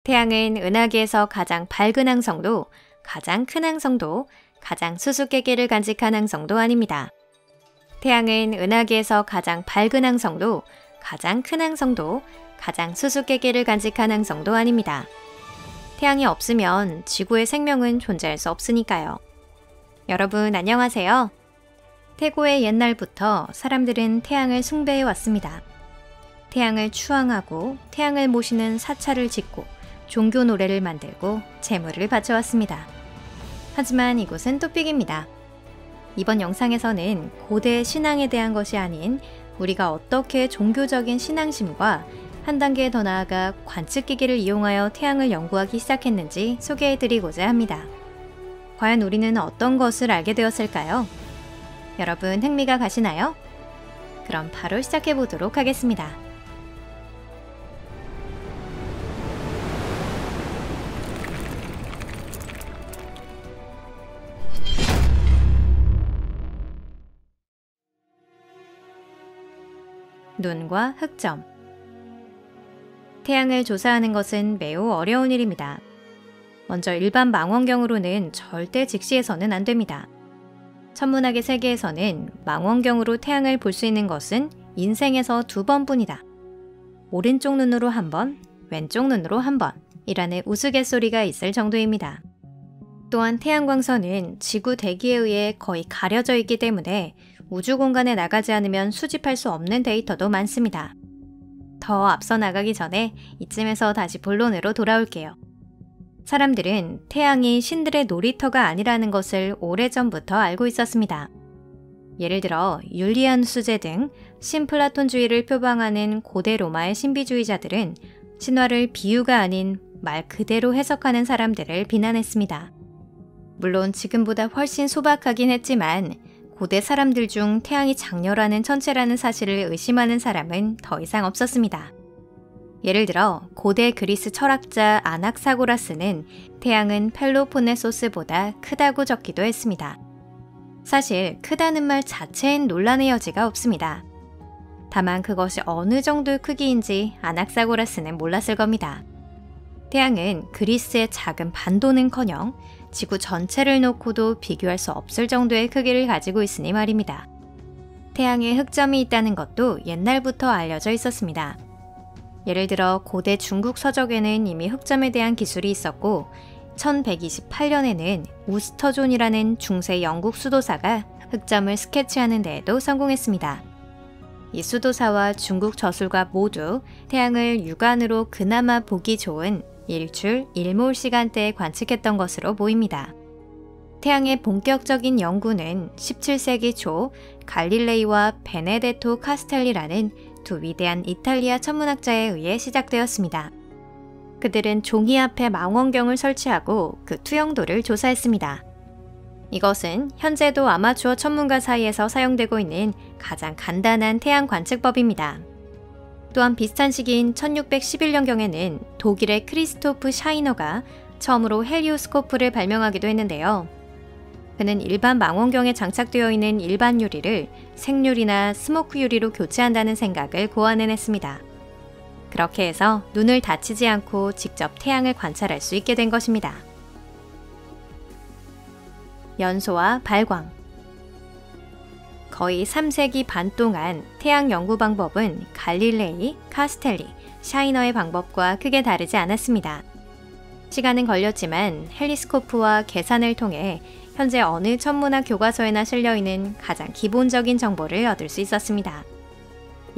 태양은 은하계에서 가장 밝은 항성도, 가장 큰 항성도, 가장 수수께끼를 간직한 항성도 아닙니다. 태양은 은하계에서 가장 밝은 항성도, 가장 큰 항성도, 가장 수수께끼를 간직한 항성도 아닙니다. 태양이 없으면 지구의 생명은 존재할 수 없으니까요. 여러분 안녕하세요. 태고의 옛날부터 사람들은 태양을 숭배해 왔습니다. 태양을 추앙하고 태양을 모시는 사찰을 짓고 종교 노래를 만들고 제물을 바쳐왔습니다. 하지만 이곳은 뚝빅입니다. 이번 영상에서는 고대 신앙에 대한 것이 아닌 우리가 어떻게 종교적인 신앙심과 한 단계 더 나아가 관측기기를 이용하여 태양을 연구하기 시작했는지 소개해드리고자 합니다. 과연 우리는 어떤 것을 알게 되었을까요? 여러분 흥미가 가시나요? 그럼 바로 시작해보도록 하겠습니다. 눈과 흑점. 태양을 조사하는 것은 매우 어려운 일입니다. 먼저 일반 망원경으로는 절대 직시해서는 안 됩니다. 천문학의 세계에서는 망원경으로 태양을 볼 수 있는 것은 인생에서 2번뿐이다. 오른쪽 눈으로 1번, 왼쪽 눈으로 1번 이라는 우스갯소리가 있을 정도입니다. 또한 태양광선은 지구 대기에 의해 거의 가려져 있기 때문에 우주 공간에 나가지 않으면 수집할 수 없는 데이터도 많습니다. 더 앞서 나가기 전에 이쯤에서 다시 본론으로 돌아올게요. 사람들은 태양이 신들의 놀이터가 아니라는 것을 오래전부터 알고 있었습니다. 예를 들어 율리안 수제 등 신플라톤주의를 표방하는 고대 로마의 신비주의자들은 신화를 비유가 아닌 말 그대로 해석하는 사람들을 비난했습니다. 물론 지금보다 훨씬 소박하긴 했지만 고대 사람들 중 태양이 장렬하는 천체라는 사실을 의심하는 사람은 더 이상 없었습니다. 예를 들어 고대 그리스 철학자 아낙사고라스는 태양은 펠로폰네소스보다 크다고 적기도 했습니다. 사실 크다는 말 자체엔 논란의 여지가 없습니다. 다만 그것이 어느 정도의 크기인지 아낙사고라스는 몰랐을 겁니다. 태양은 그리스의 작은 반도는커녕 지구 전체를 놓고도 비교할 수 없을 정도의 크기를 가지고 있으니 말입니다. 태양에 흑점이 있다는 것도 옛날부터 알려져 있었습니다. 예를 들어 고대 중국 서적에는 이미 흑점에 대한 기술이 있었고 1128년에는 우스터존이라는 중세 영국 수도사가 흑점을 스케치하는 데에도 성공했습니다. 이 수도사와 중국 저술가 모두 태양을 육안으로 그나마 보기 좋은 일출, 일몰 시간대에 관측했던 것으로 보입니다. 태양의 본격적인 연구는 17세기 초 갈릴레이와 베네데토 카스텔리라는 두 위대한 이탈리아 천문학자에 의해 시작되었습니다. 그들은 종이 앞에 망원경을 설치하고 그 투영도를 조사했습니다. 이것은 현재도 아마추어 천문가 사이에서 사용되고 있는 가장 간단한 태양 관측법입니다. 또한 비슷한 시기인 1611년경에는 독일의 크리스토프 샤이너가 처음으로 헬리오스코프를 발명하기도 했는데요. 그는 일반 망원경에 장착되어 있는 일반 유리를 생유리나 스모크 유리로 교체한다는 생각을 고안해냈습니다. 그렇게 해서 눈을 다치지 않고 직접 태양을 관찰할 수 있게 된 것입니다. 연소와 발광. 거의 3세기 반 동안 태양 연구 방법은 갈릴레이, 카스텔리, 샤이너의 방법과 크게 다르지 않았습니다. 시간은 걸렸지만 헬리스코프와 계산을 통해 현재 어느 천문학 교과서에나 실려있는 가장 기본적인 정보를 얻을 수 있었습니다.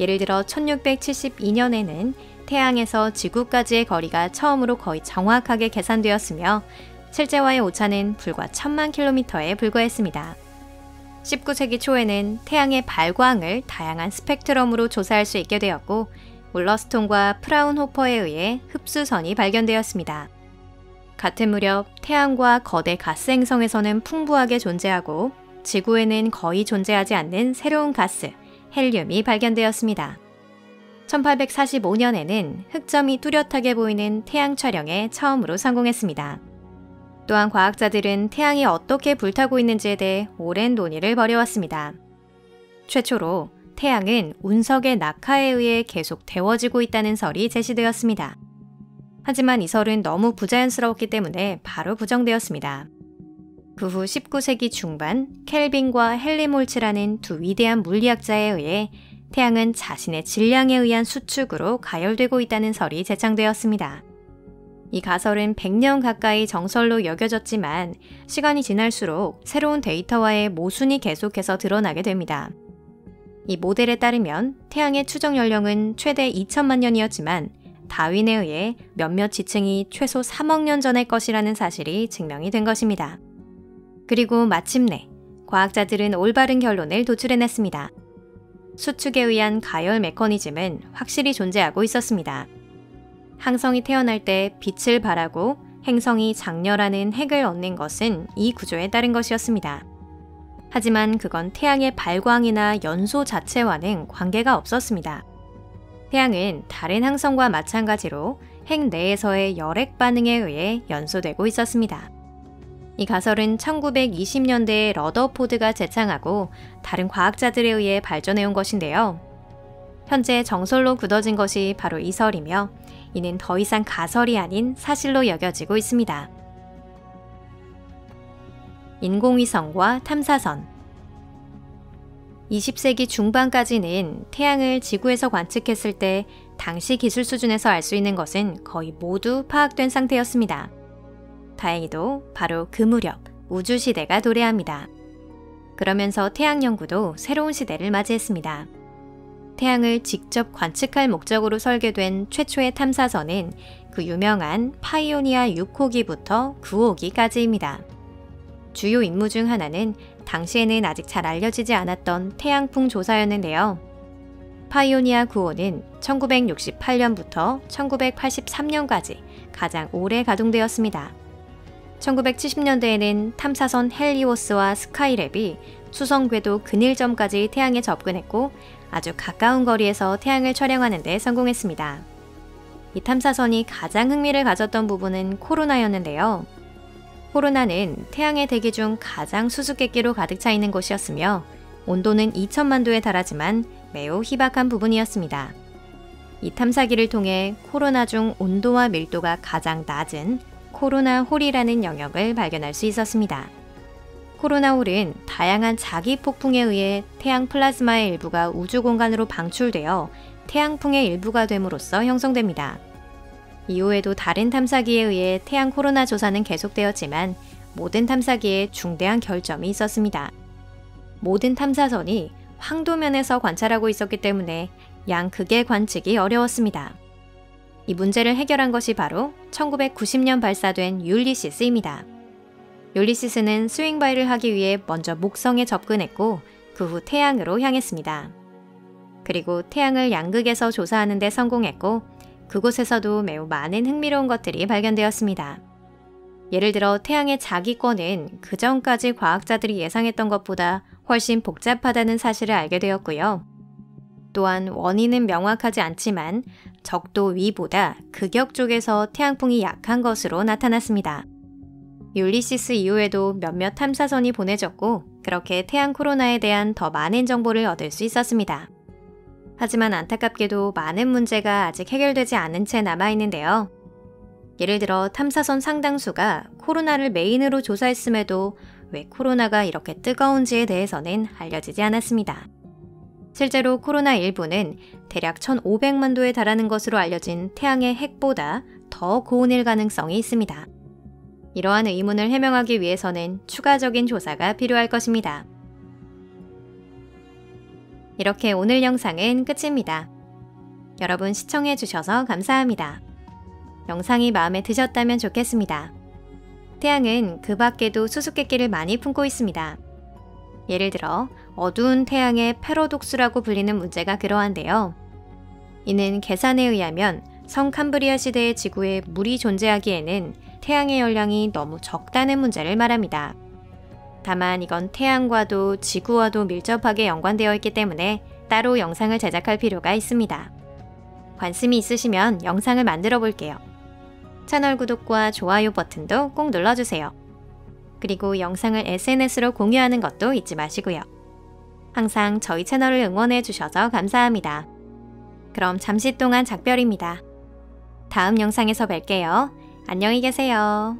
예를 들어 1672년에는 태양에서 지구까지의 거리가 처음으로 거의 정확하게 계산되었으며 실제와의 오차는 불과 1000만 킬로미터에 불과했습니다. 19세기 초에는 태양의 발광을 다양한 스펙트럼으로 조사할 수 있게 되었고 울러스톤과 프라운호퍼에 의해 흡수선이 발견되었습니다. 같은 무렵 태양과 거대 가스 행성에서는 풍부하게 존재하고 지구에는 거의 존재하지 않는 새로운 가스, 헬륨이 발견되었습니다. 1845년에는 흑점이 뚜렷하게 보이는 태양 촬영에 처음으로 성공했습니다. 또한 과학자들은 태양이 어떻게 불타고 있는지에 대해 오랜 논의를 벌여왔습니다. 최초로 태양은 운석의 낙하에 의해 계속 데워지고 있다는 설이 제시되었습니다. 하지만 이 설은 너무 부자연스러웠기 때문에 바로 부정되었습니다. 그 후 19세기 중반 켈빈과 헬리몰츠라는 두 위대한 물리학자에 의해 태양은 자신의 질량에 의한 수축으로 가열되고 있다는 설이 제창되었습니다. 이 가설은 100년 가까이 정설로 여겨졌지만 시간이 지날수록 새로운 데이터와의 모순이 계속해서 드러나게 됩니다. 이 모델에 따르면 태양의 추정 연령은 최대 2천만 년이었지만 다윈에 의해 몇몇 지층이 최소 3억 년 전의 것이라는 사실이 증명이 된 것입니다. 그리고 마침내 과학자들은 올바른 결론을 도출해냈습니다. 수축에 의한 가열 메커니즘은 확실히 존재하고 있었습니다. 항성이 태어날 때 빛을 발하고 행성이 장렬하는 핵을 얻는 것은 이 구조에 따른 것이었습니다. 하지만 그건 태양의 발광이나 연소 자체와는 관계가 없었습니다. 태양은 다른 항성과 마찬가지로 핵 내에서의 열핵 반응에 의해 연소되고 있었습니다. 이 가설은 1920년대에 러더포드가 제창하고 다른 과학자들에 의해 발전해온 것인데요. 현재 정설로 굳어진 것이 바로 이 설이며 이는 더 이상 가설이 아닌 사실로 여겨지고 있습니다. 인공위성과 탐사선 20세기 중반까지는 태양을 지구에서 관측했을 때 당시 기술 수준에서 알 수 있는 것은 거의 모두 파악된 상태였습니다. 다행히도 바로 그 무렵 우주시대가 도래합니다. 그러면서 태양 연구도 새로운 시대를 맞이했습니다. 태양을 직접 관측할 목적으로 설계된 최초의 탐사선은 그 유명한 파이오니아 6호기부터 9호기까지입니다. 주요 임무 중 하나는 당시에는 아직 잘 알려지지 않았던 태양풍 조사였는데요. 파이오니아 9호는 1968년부터 1983년까지 가장 오래 가동되었습니다. 1970년대에는 탐사선 헬리오스와 스카이랩이 수성 궤도 근일점까지 태양에 접근했고 아주 가까운 거리에서 태양을 촬영하는 데 성공했습니다. 이 탐사선이 가장 흥미를 가졌던 부분은 코로나였는데요. 코로나는 태양의 대기 중 가장 수수께끼로 가득 차 있는 곳이었으며 온도는 2천만 도에 달하지만 매우 희박한 부분이었습니다. 이 탐사기를 통해 코로나 중 온도와 밀도가 가장 낮은 코로나 홀이라는 영역을 발견할 수 있었습니다. 코로나 홀은 다양한 자기 폭풍에 의해 태양 플라즈마의 일부가 우주 공간으로 방출되어 태양풍의 일부가 됨으로써 형성됩니다. 이후에도 다른 탐사기에 의해 태양 코로나 조사는 계속되었지만 모든 탐사기에 중대한 결점이 있었습니다. 모든 탐사선이 황도면에서 관찰하고 있었기 때문에 양극의 관측이 어려웠습니다. 이 문제를 해결한 것이 바로 1990년 발사된 율리시스입니다. 율리시스는 스윙바이를 하기 위해 먼저 목성에 접근했고 그 후 태양으로 향했습니다. 그리고 태양을 양극에서 조사하는 데 성공했고 그곳에서도 매우 많은 흥미로운 것들이 발견되었습니다. 예를 들어 태양의 자기권은 그 전까지 과학자들이 예상했던 것보다 훨씬 복잡하다는 사실을 알게 되었고요. 또한 원인은 명확하지 않지만 적도 위보다 극역 쪽에서 태양풍이 약한 것으로 나타났습니다. 율리시스 이후에도 몇몇 탐사선이 보내졌고 그렇게 태양 코로나에 대한 더 많은 정보를 얻을 수 있었습니다. 하지만 안타깝게도 많은 문제가 아직 해결되지 않은 채 남아있는데요. 예를 들어 탐사선 상당수가 코로나를 메인으로 조사했음에도 왜 코로나가 이렇게 뜨거운지에 대해서는 알려지지 않았습니다. 실제로 코로나 일부는 대략 1500만 도에 달하는 것으로 알려진 태양의 핵보다 더 고온일 가능성이 있습니다. 이러한 의문을 해명하기 위해서는 추가적인 조사가 필요할 것입니다. 이렇게 오늘 영상은 끝입니다. 여러분 시청해주셔서 감사합니다. 영상이 마음에 드셨다면 좋겠습니다. 태양은 그 밖에도 수수께끼를 많이 품고 있습니다. 예를 들어 어두운 태양의 패러독스라고 불리는 문제가 그러한데요. 이는 계산에 의하면 성캄브리아 시대의 지구에 물이 존재하기에는 태양의 열량이 너무 적다는 문제를 말합니다. 다만 이건 태양과도 지구와도 밀접하게 연관되어 있기 때문에 따로 영상을 제작할 필요가 있습니다. 관심이 있으시면 영상을 만들어 볼게요. 채널 구독과 좋아요 버튼도 꼭 눌러주세요. 그리고 영상을 SNS로 공유하는 것도 잊지 마시고요. 항상 저희 채널을 응원해 주셔서 감사합니다. 그럼 잠시 동안 작별입니다. 다음 영상에서 뵐게요. 안녕히 계세요.